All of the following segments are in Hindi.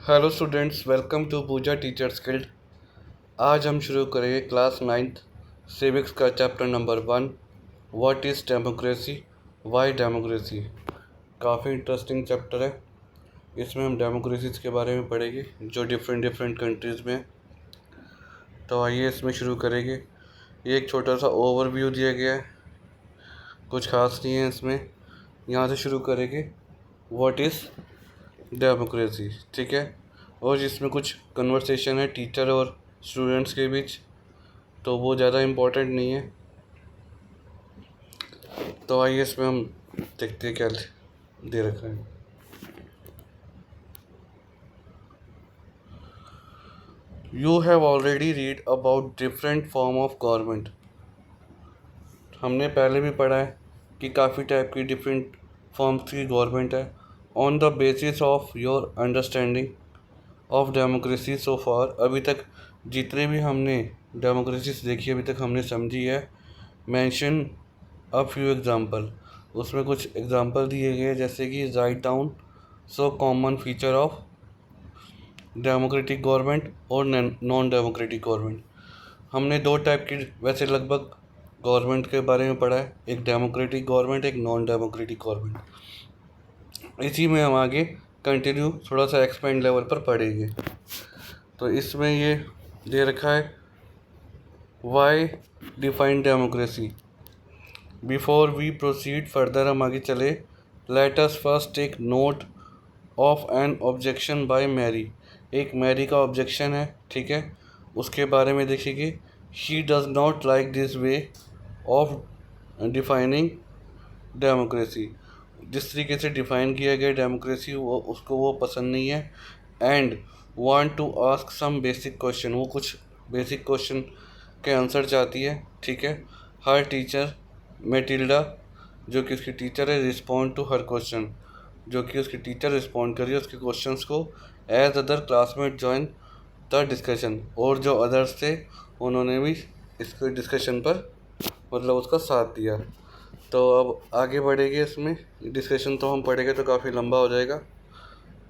Hello students, welcome to Puja teachers guild. आज हम शुरू करेंगे क्लास 9th सिविक्स का chapter number 1, what is democracy, why democracy. काफ़ी इंटरेस्टिंग चैप्टर है। इसमें हम डेमोक्रेसीज़ के बारे में पढ़ेंगे जो डिफरेंट डिफरेंट कंट्रीज़ में। तो आइए इसमें शुरू करेंगे। ये एक छोटा सा ओवरव्यू दिया गया है, कुछ खास नहीं है इसमें। यहाँ से शुरू करेंगे व्हाट इज़ डेमोक्रेसी, ठीक है। और जिसमें कुछ कन्वर्सेशन है टीचर और स्टूडेंट्स के बीच, तो वो ज़्यादा इम्पोर्टेंट नहीं है। तो आइए इसमें हम देखते हैं क्या दे रखा है। You have already read about different form of government. हमने पहले भी पढ़ा है कि काफ़ी टाइप की डिफरेंट फॉर्म्स की गवर्नमेंट है। On the basis of your understanding of democracy so far, अभी तक जितने भी हमने डेमोक्रेसीज देखी अभी तक हमने समझी है। मेंशन अ फ्यू एग्जांपल, उसमें कुछ एग्जांपल दिए गए जैसे कि write down so common feature of democratic government और नॉन डेमोक्रेटिक गवर्नमेंट। हमने दो टाइप की वैसे लगभग गवर्नमेंट के बारे में पढ़ा है, एक डेमोक्रेटिक गवर्नमेंट, एक नॉन डेमोक्रेटिक गवर्नमेंट। इसी में हम आगे कंटिन्यू थोड़ा सा एक्सपेंड लेवल पर पढ़ेंगे। तो इसमें ये दे रखा है why define democracy. Before we proceed further, हम आगे चले, let us first take note of an objection by Mary. एक मैरी का ऑब्जेक्शन है, ठीक है, उसके बारे में देखिए। She does not like this way of defining democracy. जिस तरीके से डिफ़ाइन किया गया डेमोक्रेसी वो पसंद नहीं है। And want to ask some basic question, वो कुछ बेसिक क्वेश्चन के आंसर चाहती है, ठीक है। हर टीचर मेटिल्डा, जो कि उसकी टीचर है, रिस्पॉन्ड टू हर क्वेश्चन, जो कि उसकी टीचर रिस्पॉन्ड कर रही है उसके क्वेश्चंस को। As other classmate join the discussion, और जो अदर्स थे उन्होंने भी इसके डिस्कशन पर मतलब उसका साथ दिया। तो अब आगे बढ़ेंगे इसमें। डिस्कशन तो हम पढ़ेंगे तो काफ़ी लंबा हो जाएगा,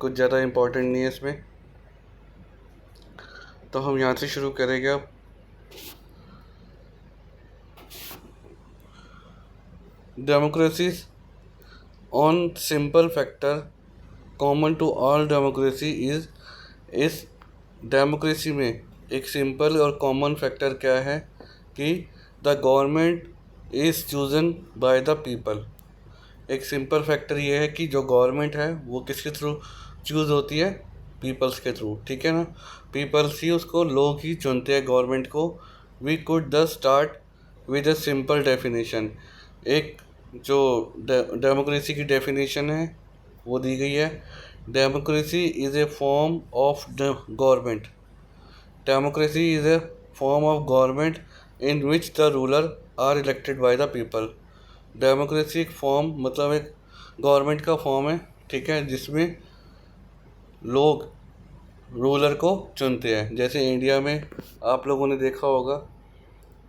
कुछ ज़्यादा इम्पोर्टेंट नहीं है इसमें। तो हम यहाँ से शुरू करेंगे अब। Democracy on simple factor common to all democracy is, इस डेमोक्रेसी में एक सिंपल और कॉमन फैक्टर क्या है कि the government is chosen by the people. एक सिंपल फैक्टर ये है कि जो गवर्नमेंट है वो किसके थ्रू चूज़ होती है, पीपल्स के थ्रू, ठीक है ना। पीपल्स ही उसको, लोग ही चुनते हैं गवर्नमेंट को। We could the start with a simple definition. एक जो डेमोक्रेसी की डेफिनेशन है वो दी गई है। Democracy is a form of government. Democracy is a form of government in which the ruler are elected by the people. Democracy एक फॉर्म मतलब एक गवर्नमेंट का फॉर्म है, ठीक है, जिसमें लोग रूलर को चुनते हैं। जैसे इंडिया में आप लोगों ने देखा होगा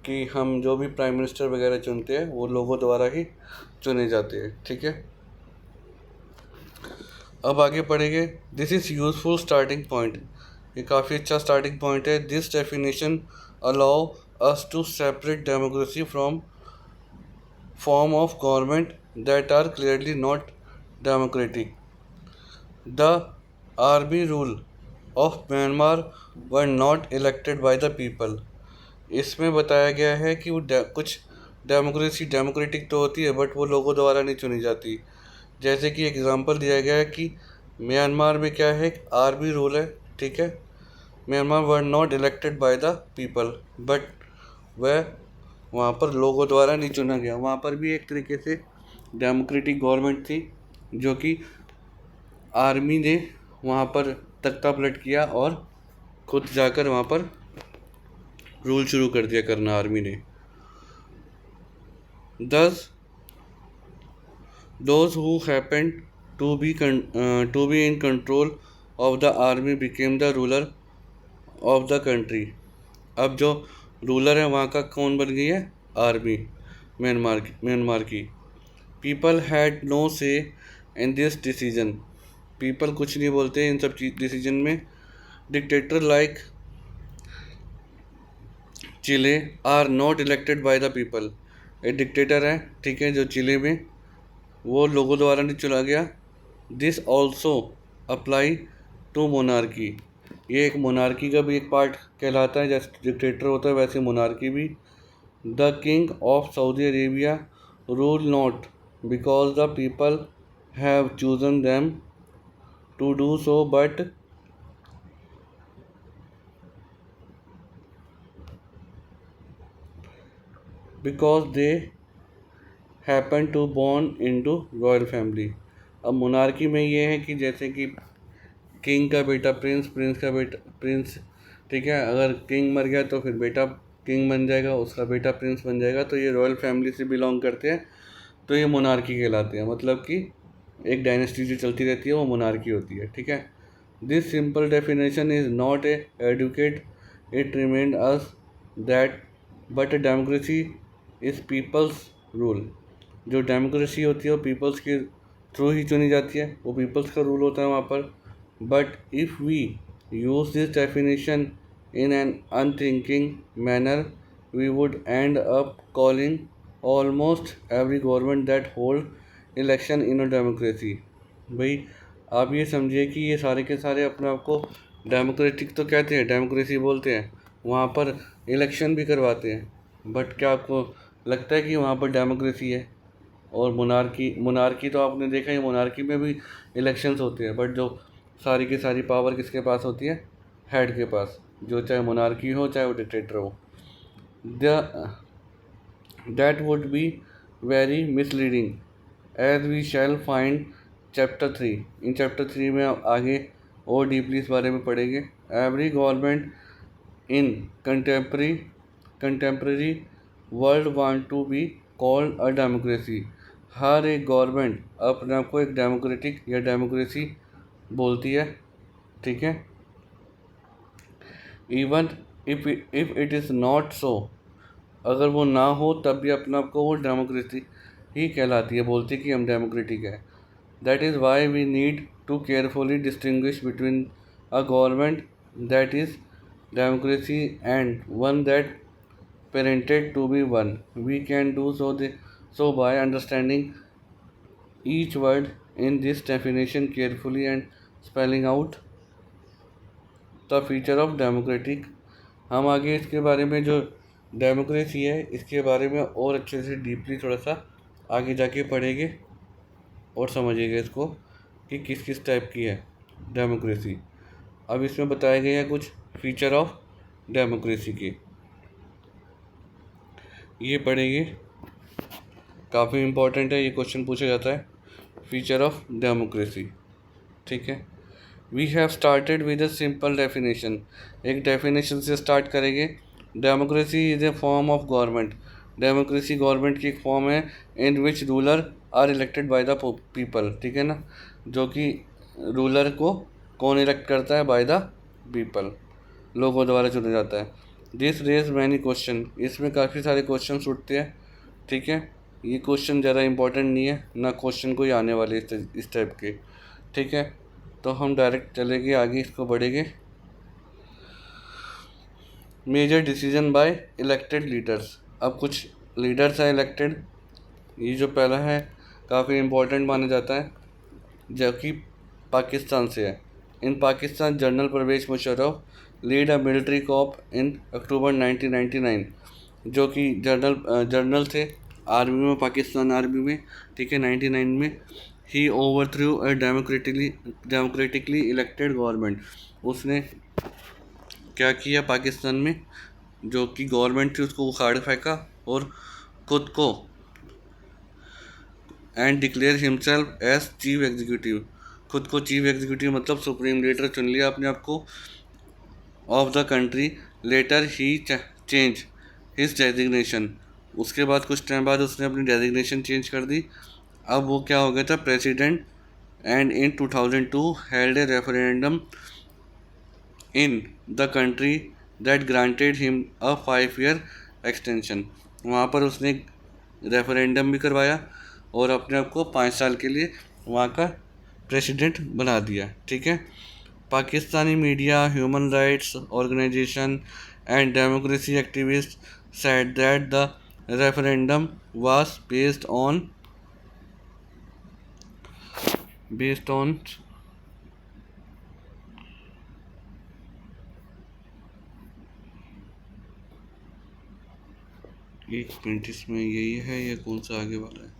कि हम जो भी प्राइम मिनिस्टर वगैरह चुनते हैं वो लोगों द्वारा ही चुने जाते हैं, ठीक है। अब आगे पढ़ेंगे। This is useful starting point, ये काफ़ी अच्छा स्टार्टिंग पॉइंट है। This definition allow us to separate democracy from form of government that are clearly not democratic. The army rule of Myanmar were not elected by the people. इसमें बताया गया है कि वो कुछ डेमोक्रेटिक तो होती है बट वो लोगों द्वारा नहीं चुनी जाती। जैसे कि एग्जांपल दिया गया है कि म्यांमार में क्या है, आर्मी रूल है, ठीक है। Myanmar were not elected by the people, but वह वहाँ पर लोगों द्वारा नहीं चुना गया। वहाँ पर भी एक तरीके से डेमोक्रेटिक गवर्नमेंट थी, जो कि आर्मी ने वहाँ पर तख्ता पलट किया और खुद जाकर वहाँ पर रूल शुरू कर दिया करना आर्मी ने। Thus those who happened to be in control of the army became the ruler of the country. अब जो रूलर है वहाँ का कौन बन गई है, आर्मी म्यांमार की। पीपल हैड नो से इन दिस डिसीजन। पीपल कुछ नहीं बोलते इन सब डिसीजन में। Dictator like Chile are not elected by the people. एक डिक्टेटर है, ठीक है, जो चिले में वो लोगों द्वारा नहीं चुना गया। This also apply to monarchy. ये एक मोनार्की का भी एक पार्ट कहलाता है, जैसे डिक्टेटर होता है वैसे मोनार्की भी। The king of Saudi Arabia rule not because the people have chosen them to do so but because they happen to born into royal family. अब मोनार्की में ये है कि जैसे कि किंग का बेटा प्रिंस, प्रिंस का बेटा प्रिंस, ठीक है, अगर किंग मर गया तो फिर बेटा किंग बन जाएगा, उसका बेटा प्रिंस बन जाएगा, तो ये रॉयल फैमिली से बिलोंग करते हैं, तो ये मोनार्की कहलाते हैं। मतलब कि एक डायनेस्टी जो चलती रहती है वो मोनार्की होती है, ठीक है। This simple definition is not a adequate it remind us that but democracy is people's rule. जो डेमोक्रेसी होती है वो पीपल्स के थ्रू ही चुनी जाती है, वो पीपल्स का रूल होता है वहाँ पर। But if we use this definition in an unthinking manner, we would end up calling almost every government that hold election in a democracy। भाई आप ये समझिए कि ये सारे के सारे अपने आप को डेमोक्रेटिक तो कहते हैं, डेमोक्रेसी बोलते हैं, वहाँ पर इलेक्शन भी करवाते हैं, बट क्या आपको लगता है कि वहाँ पर डेमोक्रेसी है? और मोनार्की तो आपने देखा ही, मोनार्की में भी इलेक्शंस होते हैं, बट जो सारी की सारी पावर किसके पास होती है? हेड के पास, जो चाहे मोनार्की हो चाहे वो डिक्टेटर हो। That would be very misleading as we shall find chapter 3। In chapter 3 में आगे और डीपली इस बारे में पढ़ेंगे। Every government in contemporary world want to be called a democracy. हर एक गवर्नमेंट अपने आप को एक डेमोक्रेटिक या डेमोक्रेसी बोलती है, ठीक है। Even if it is not so, अगर वो ना हो तब भी अपने आप को वो डेमोक्रेसी ही कहलाती है, बोलती है कि हम डेमोक्रेटिक है। That is why we need to carefully distinguish between a government that is democracy and one that pretended to be one. We can do so by understanding each word in this definition carefully and spelling out the feature of democratic. हम आगे इसके बारे में जो डेमोक्रेसी है इसके बारे में और अच्छे से डीपली थोड़ा सा आगे जाके पढ़ेंगे और समझिएगा इसको कि किस किस टाइप की है डेमोक्रेसी। अब इसमें बताए गए हैं कुछ फीचर ऑफ डेमोक्रेसी के, ये पढ़ेंगे, काफ़ी इम्पोर्टेंट है, ये क्वेश्चन पूछा जाता है, फीचर ऑफ डेमोक्रेसी, ठीक है। We have started with a simple definition. एक डेफिनेशन से स्टार्ट करेंगे। Democracy is a form of government. Democracy government की एक फॉर्म है in which ruler are elected by the people, ठीक है ना, जो कि रूलर को कौन इलेक्ट करता है? बाय द पीपल, लोगों द्वारा चुना जाता है। दिस रेज मैनी क्वेश्चन, इसमें काफ़ी सारे क्वेश्चन उठते हैं, ठीक है। ये क्वेश्चन ज़्यादा इंपॉर्टेंट नहीं है, ना क्वेश्चन कोई आने वाले इस टाइप के, ठीक है। तो हम डायरेक्ट चलेंगे आगे, इसको बढ़ेंगे। Major decision by elected leaders. अब कुछ लीडर्स हैं इलेक्टेड, ये जो पहला है काफ़ी इम्पोर्टेंट माना जाता है, जो कि पाकिस्तान से है। In Pakistan general Pervez Musharraf lead a military coup in October 1999, जो कि जनरल थे आर्मी में, पाकिस्तान आर्मी में, ठीक है, 1999 में। ही ओवरथ्रू अ डेमोक्रेटिकली इलेक्टेड गवर्नमेंट। उसने क्या किया? पाकिस्तान में जो कि गवर्नमेंट थी उसको उखाड़ फेंका और खुद को and declare himself as chief executive. खुद को चीफ एग्जीक्यूटिव मतलब सुप्रीम लीडर चुन लिया अपने आप को ऑफ द कंट्री। लेटर ही चेंज हिज डेजिग्नेशन। उसके बाद कुछ टाइम बाद उसने अपनी डेजिग्नेशन चेंज कर दी। अब वो क्या हो गया था? President. And in 2002 held A referendum in the country that granted him a 5-year extension. वहाँ पर उसने रेफरेंडम भी करवाया और अपने आप को 5 साल के लिए वहाँ का प्रेसिडेंट बना दिया। ठीक है। Pakistani media, human rights organisation and democracy activist said that the referendum was based on 1 minute, इसमें यही है या कौन सा आगे वाला है?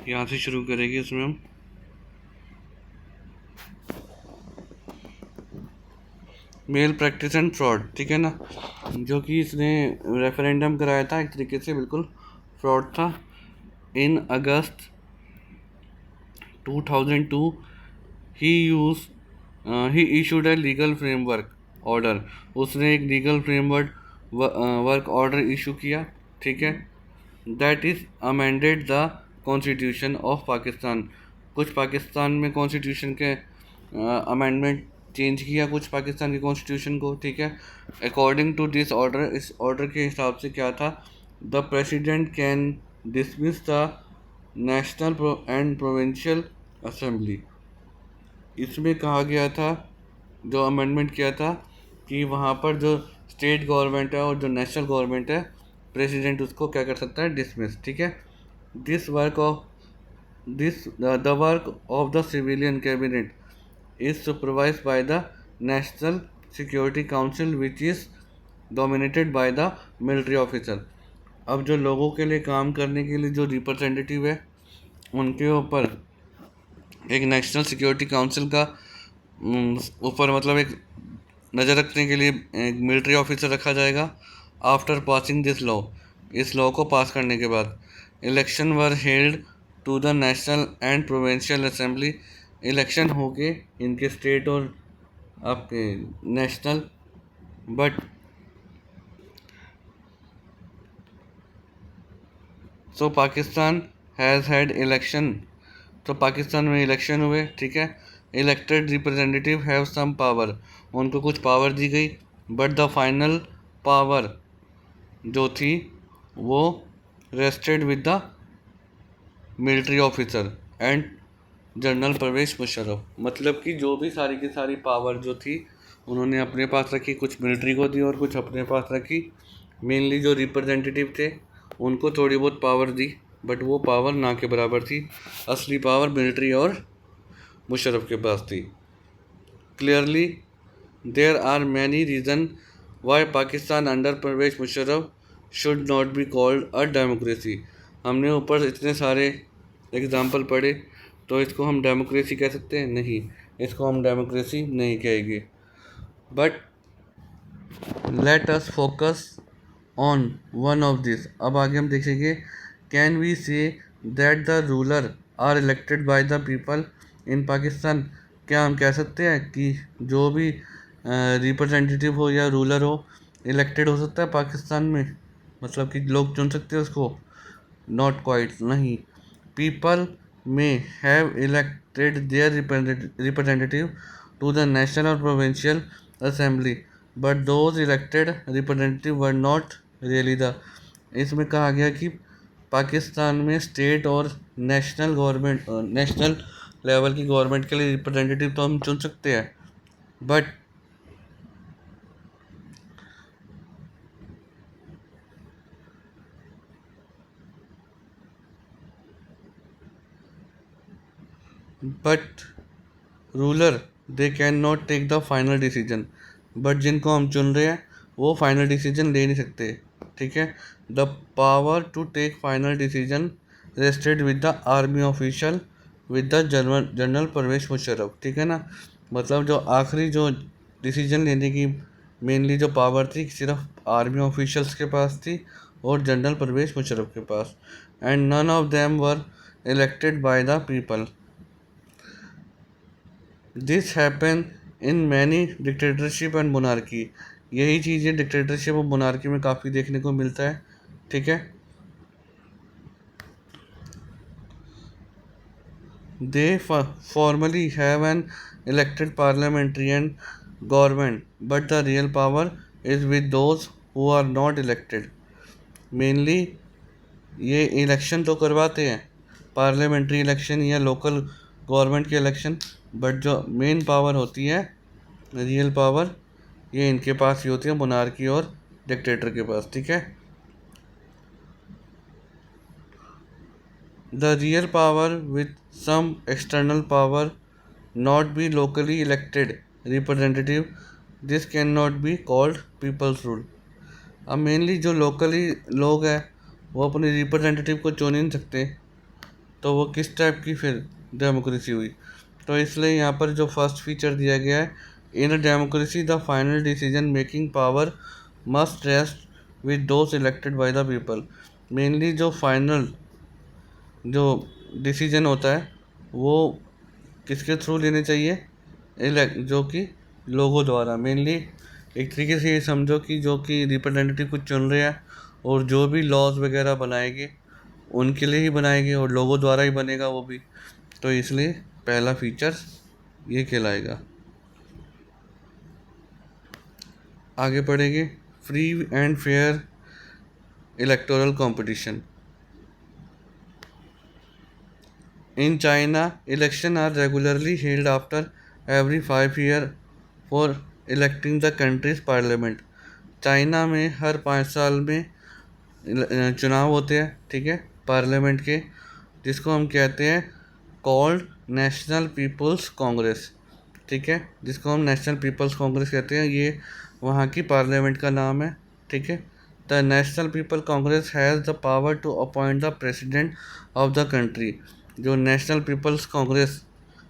यहाँ से शुरू करेंगे इसमें हम। मेल प्रैक्टिस एंड फ्रॉड, ठीक है ना, जो कि इसने रेफरेंडम कराया था, एक तरीके से बिल्कुल फ्रॉड था। In August 2002 he he issued a legal framework order. उसने एक legal framework work order issue किया, ठीक है। That is amended the constitution of Pakistan. कुछ पाकिस्तान में कॉन्स्टिट्यूशन के अमेंडमेंट चेंज किया कुछ पाकिस्तान के कॉन्स्टिट्यूशन को, ठीक है। अकॉर्डिंग टू दिस ऑर्डर, इस ऑर्डर के हिसाब से क्या था, the president can dismiss the national and provincial assembly. इसमें कहा गया था, जो अमेंडमेंट किया था, कि वहाँ पर जो स्टेट गवर्नमेंट है और जो नेशनल गवर्नमेंट है, प्रेसिडेंट उसको क्या कर सकता है, डिसमिस, ठीक है। This work of the work of the civilian cabinet is supervised by the National Security Council which is dominated by the military officer। अब जो लोगों के लिए काम करने के लिए जो रिप्रेजेंटेटिव है, उनके ऊपर एक नेशनल सिक्योरिटी काउंसिल का ऊपर मतलब एक नज़र रखने के लिए एक मिलिट्री ऑफिसर रखा जाएगा। आफ्टर पासिंग दिस लॉ, इस लॉ को पास करने के बाद, election were held to the national and provincial assembly. Election हो गए इनके स्टेट और आपके national, but so Pakistan has had election, तो पाकिस्तान में इलेक्शन हुए, ठीक है। Elected representative have some power, उनको कुछ पावर दी गई, बट द फाइनल पावर जो थी वो rested with the military officer and general Pervez Musharraf. मतलब कि जो भी सारी की सारी पावर जो थी उन्होंने अपने पास रखी, कुछ मिलिट्री को दी और कुछ अपने पास रखी। मेनली जो रिप्रेजेंटेटिव थे उनको थोड़ी बहुत पावर दी, बट वो पावर ना के बराबर थी। असली पावर मिलिट्री और मुशर्रफ के पास थी। Clearly there are many reason why Pakistan under Pervez Musharraf should not be called a democracy. हमने ऊपर इतने सारे एग्जाम्पल पढ़े, तो इसको हम डेमोक्रेसी कह सकते हैं? नहीं, इसको हम डेमोक्रेसी नहीं कहेंगे। But let us focus on one of this. अब आगे हम देखेंगे, can we say that the ruler are elected by the people in Pakistan. क्या हम कह सकते हैं कि जो भी रिप्रेजेंटेटिव हो या रूलर हो, इलेक्टेड हो सकता है पाकिस्तान में, मतलब कि लोग चुन सकते हैं उसको? नॉट क्वाइट, नहीं। People may have elected their representative to the national or provincial assembly, but those elected representative were not really the। इसमें कहा गया कि पाकिस्तान में स्टेट और नेशनल गवर्नमेंट, नेशनल लेवल की गवर्नमेंट के लिए रिप्रेजेंटेटिव तो हम चुन सकते हैं, but ruler they can not take the final decision. But जिनको हम चुन रहे हैं वो फाइनल डिसीजन ले नहीं सकते, ठीक है। The power to take final decision rested with the army official with the general Pervez Musharraf, ठीक है ना। मतलब जो आखिरी जो डिसीजन लेने की मेनली जो पावर थी सिर्फ आर्मी ऑफिशियल्स के पास थी और जनरल परवेज मुशर्रफ के पास। And none of them were elected by the people. This happen in many dictatorship and monarchy. यही चीज़ें डिक्टेटरशिप और मोनार्की में काफ़ी देखने को मिलता है, ठीक है। They formally have an elected parliamentarian government, but the real power is with those who are not elected. Mainly ये इलेक्शन तो करवाते हैं, पार्लियामेंट्री इलेक्शन या लोकल गवर्नमेंट के इलेक्शन, बट जो मेन पावर होती है, रियल पावर, ये इनके पास ही होती है, मोनार्की और डिक्टेटर के पास, ठीक है। The real power with some external power not be locally elected representative, this cannot be called people's rule। अब मेनली जो लोकली लोग हैं वो अपने रिप्रेजेंटेटिव को चुन ही नहीं सकते, तो वो किस टाइप की फिर डेमोक्रेसी हुई। तो इसलिए यहाँ पर जो फर्स्ट फीचर दिया गया है, in a democracy the final decision making power must rest with those elected by the people. Mainly जो फाइनल जो डिसीजन होता है वो किसके थ्रू लेने चाहिए, जो कि लोगों द्वारा। मेनली एक तरीके से ये समझो कि जो कि रिप्रेजेंटेटिव को चुन रहे हैं और जो भी लॉज वगैरह बनाएंगे उनके लिए ही बनाएंगे और लोगों द्वारा ही बनेगा वो भी, तो इसलिए पहला फीचर ये कहलाएगा। आगे पढ़ेंगे, free and fair electoral competition. In China, elections are regularly held after every 5 years for electing the country's parliament। China में हर 5 साल में चुनाव होते हैं, ठीक है, पार्लियामेंट के, जिसको हम कहते हैं कॉल्ड नेशनल पीपल्स कांग्रेस, ठीक है, जिसको हम नेशनल पीपल्स कांग्रेस कहते हैं। ये वहाँ की पार्लियामेंट का नाम है, ठीक है। The national people congress has the power to appoint the president of the country. जो नेशनल पीपल्स कांग्रेस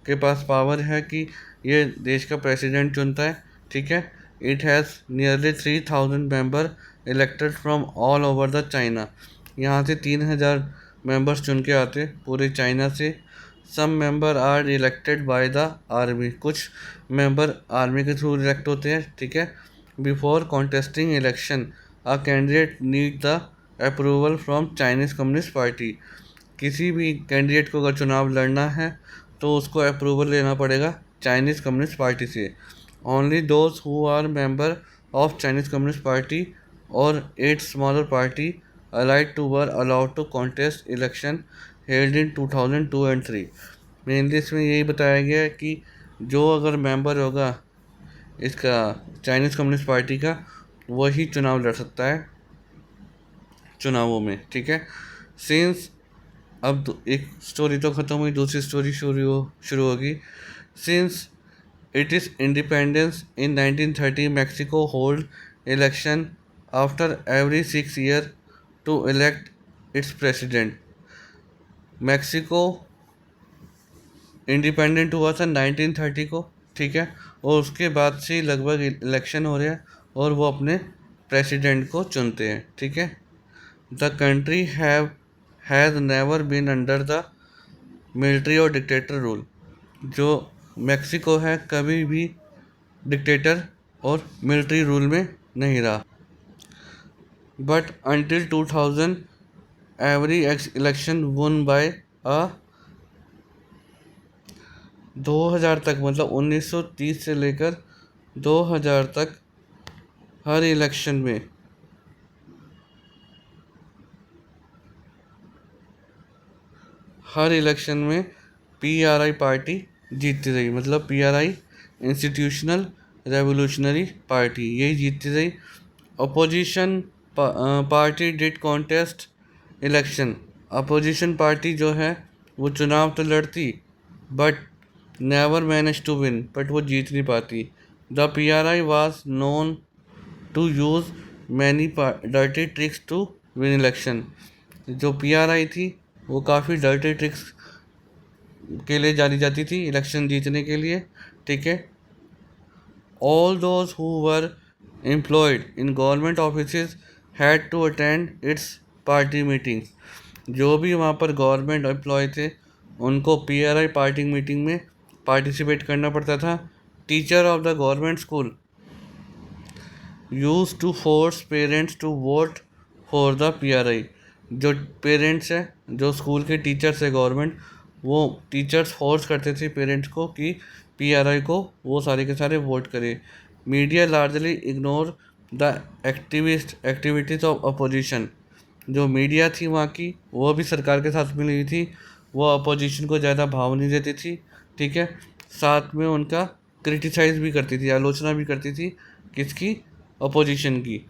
के पास पावर है कि ये देश का प्रेसिडेंट चुनता है, ठीक है। It has nearly 3000 member elected from all over the China. यहाँ से 3000 मेंबर्स चुन के आते पूरे चाइना से। Some member are elected by the army, कुछ मेंबर आर्मी के थ्रू इलेक्ट होते हैं, ठीक है। Before contesting election a candidate need the approval from Chinese communist Party. किसी भी कैंडिडेट को अगर चुनाव लड़ना है तो उसको अप्रूवल लेना पड़ेगा चाइनीज़ कम्युनिस्ट पार्टी से। Only those who are member of Chinese communist party और 8 smaller party allied to were allowed to contest election held in 2002 and 3। Mainly इसमें यही बताया गया है कि जो अगर मेंबर होगा इसका चाइनीज़ कम्युनिस्ट पार्टी का, वही चुनाव लड़ सकता है चुनावों में, ठीक है। सिंस अब एक स्टोरी तो ख़त्म हुई, दूसरी स्टोरी शुरू होगी। Since it is independence in 1930 Mexico hold election after every 6 year to elect its president. Mexico independent हुआ था 1930 को, ठीक है, और उसके बाद से लगभग इलेक्शन हो रहे हैं और वो अपने प्रेसिडेंट को चुनते हैं, ठीक है। The country has never been under the military और डिक्टेटर रूल। जो मैक्सिको है कभी भी डिक्टेटर और मिलिट्री रूल में नहीं रहा। But until 2000 every election won by a 2000 तक, मतलब 1930 से लेकर 2000 तक हर इलेक्शन में पीआरआई पार्टी जीतती रही। मतलब पीआरआई इंस्टीट्यूशनल रेवोल्यूशनरी पार्टी, यही जीतती रही। Opposition party did contest election. Opposition party जो है वो चुनाव तो लड़ती but never manage to win, but वो जीत नहीं पाती। The PRI was known to use many dirty tricks to win election. जो पीआरआई थी वो काफ़ी डर्टी ट्रिक्स के लिए जानी जाती थी इलेक्शन जीतने के लिए, ठीक है। All those who were employed in government office had to attend its party meetings. जो भी वहाँ पर गवर्नमेंट एम्प्लॉय थे उनको पीआरआई पार्टी मीटिंग में पार्टिसिपेट करना पड़ता था। Teacher of the government school use to force parents to vote for the PRI. जो पेरेंट्स हैं, जो स्कूल के टीचर्स है गवर्नमेंट, वो टीचर्स फोर्स करते थे पेरेंट्स को कि PRI को वो सारे के सारे वोट करे। Media largely ignore the activities of opposition. जो मीडिया थी वहाँ की, वो भी सरकार के साथ मिली हुई थी, वो अपोजिशन को ज़्यादा भाव नहीं देती थी, ठीक है। साथ में उनका क्रिटिसाइज भी करती थी, आलोचना भी करती थी, किसकी? अपोजिशन की।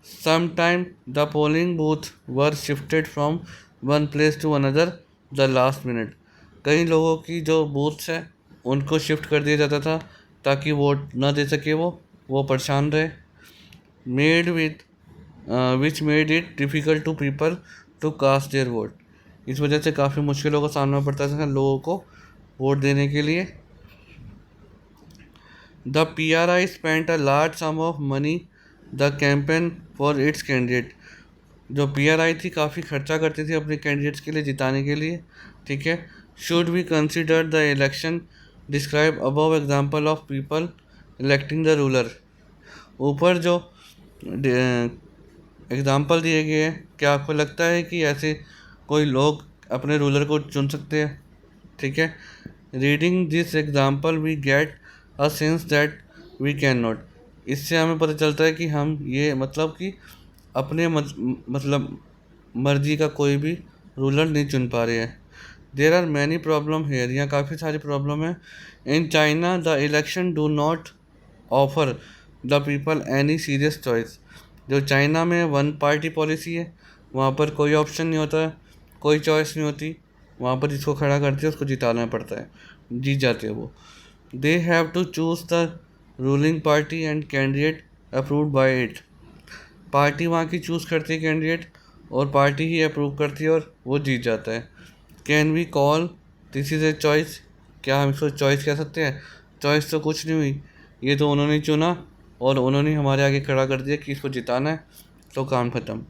Some time the polling booth were shifted from one place to another the last minute. कई लोगों की जो बूथ्स हैं उनको शिफ्ट कर दिया जाता था ताकि वोट ना दे सके वो परेशान रहे। Made with which made it difficult to people to cast their vote. इस वजह से काफ़ी मुश्किलों का सामना पड़ता था लोगों को वोट देने के लिए। The PRI spent a large some of money the campaign for its candidate. जो PRI थी काफ़ी खर्चा करती थी अपने कैंडिडेट्स के लिए जिताने के लिए, ठीक है। Should we consider the election describe above example of people electing the ruler. ऊपर जो एग्ज़ाम्पल दिए गए हैं, क्या आपको लगता है कि ऐसे कोई लोग अपने रूलर को चुन सकते हैं? ठीक है। Reading this example we get a sense that we can not. इससे हमें पता चलता है कि हम ये मतलब कि अपने मतलब मर्जी का कोई भी रूलर नहीं चुन पा रहे हैं। There are many problem here. यहाँ काफ़ी सारी प्रॉब्लम है। In China the election do not offer the people any serious choice. जो चाइना में वन पार्टी पॉलिसी है, वहाँ पर कोई ऑप्शन नहीं होता है, कोई चॉइस नहीं होती। वहाँ पर जिसको खड़ा करते हैं उसको जिताना पड़ता है, जीत जाते हैं वो। They have to choose the ruling party and candidate approved by it. Party वहाँ की चूज़ करती है कैंडिडेट और पार्टी ही अप्रूव करती है और वो जीत जाता है। Can we call this is a choice. क्या हम इसको चॉइस कह सकते हैं? चॉइस तो कुछ नहीं हुई, ये तो उन्होंने चुना और उन्होंने हमारे आगे खड़ा कर दिया कि इसको जिताना है, तो काम ख़त्म।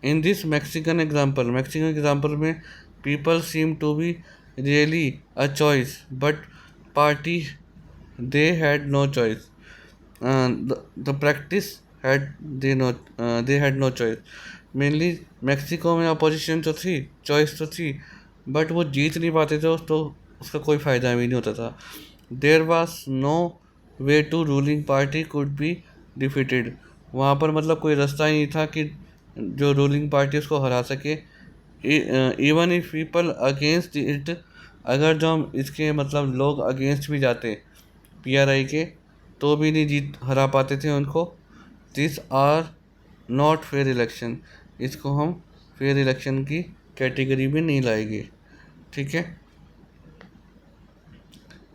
इन दिस मैक्सिकन एग्जाम्पल में people seem to be really a choice but party they had no choice. The practice they had no choice. Mainly Mexico में अपोजिशन तो थी, चॉइस तो थी, बट वो जीत नहीं पाते थे, तो उसका कोई फ़ायदा भी नहीं होता था। There was no way to ruling party could be defeated. वहाँ पर मतलब कोई रास्ता ही नहीं था कि जो रूलिंग पार्टी उसको हरा सके। Even if people against it. अगर जो हम इसके मतलब लोग अगेंस्ट भी जाते PRI के, तो भी नहीं जीत हरा पाते थे उनको। This are not fair election. इसको हम फेयर इलेक्शन की कैटेगरी में नहीं लाएंगे, ठीक है।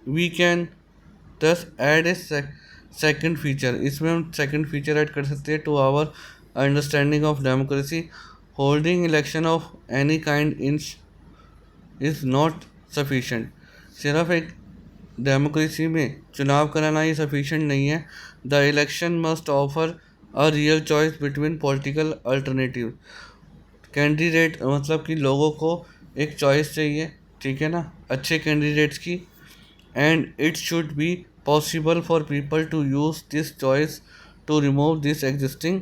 We can thus add a second feature. इसमें हम सेकेंड फीचर ऐड कर सकते हैं to our understanding of democracy. Holding election of any kind in is not sufficient. सिर्फ एक डेमोक्रेसी में चुनाव कराना ही सफिशेंट नहीं है। The election must offer a real choice between political alternative. Candidate मतलब कि लोगों को एक चॉइस चाहिए, ठीक है ना, अच्छे कैंडिडेट्स की। And it should be possible for people to use this choice to remove this existing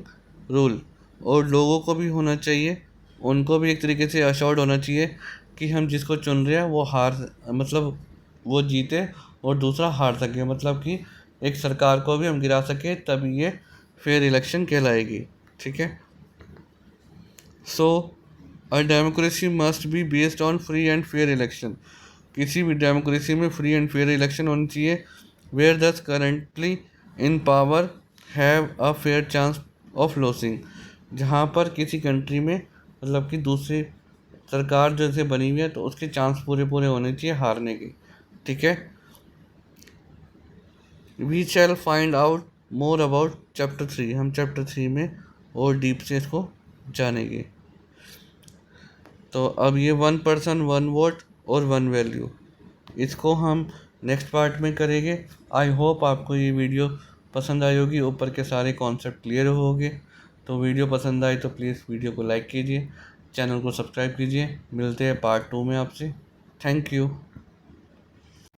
rule. और लोगों को भी होना चाहिए, उनको भी एक तरीके से अश्योर्ड होना चाहिए कि हम जिसको चुन रहे हैं वो मतलब वो जीते और दूसरा हार सके, मतलब कि एक सरकार को भी हम गिरा सके, तभी ये फेयर इलेक्शन कहलाएगी, ठीक है। So a democracy must be based on free and fair election. किसी भी डेमोक्रेसी में फ्री एंड फेयर इलेक्शन होनी चाहिए। वेयर दस currently in power have a fair chance of losing. जहाँ पर किसी कंट्री में मतलब कि दूसरी सरकार जैसे बनी हुई है तो उसके चांस पूरे पूरे होने चाहिए हारने के, ठीक है। We shall find out more about chapter 3। हम चैप्टर 3 में और डीप से इसको जानेंगे। तो अब ये 1 पर्सन 1 वोट और 1 वैल्यू, इसको हम नेक्स्ट पार्ट में करेंगे। आई होप आपको ये वीडियो पसंद आई होगी, ऊपर के सारे कॉन्सेप्ट क्लियर होंगे। तो वीडियो पसंद आए तो प्लीज़ वीडियो को लाइक कीजिए, चैनल को सब्सक्राइब कीजिए। मिलते हैं पार्ट 2 में आपसे। Thank you.